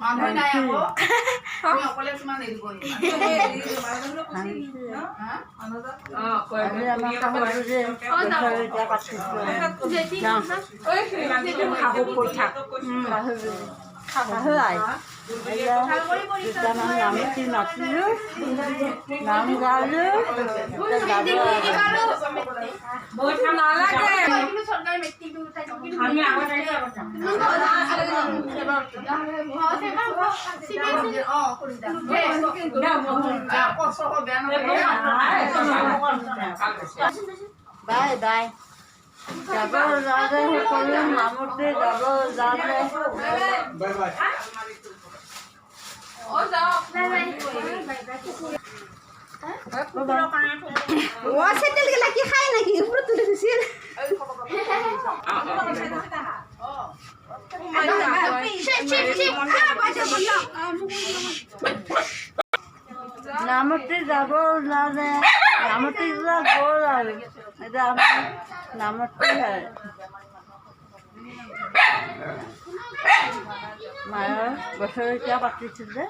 মানুহ নাই আকৌ তুমি অকলে কিমান এৰি কৰিবা নামতি মাতিলো নাম গালো বাই বাই যাব ওলালে সকলো নামতে যাব ওলালে চেন্দেল গেলা কি খাই নাকি ওপৰত তুলি দিছিল নামতে যাব ওলালে নামতে যোৱা গ'ল আৰু এতিয়া আমাৰ নামতে হয় মায়ে বছৰেকীয়া পাতিছিলে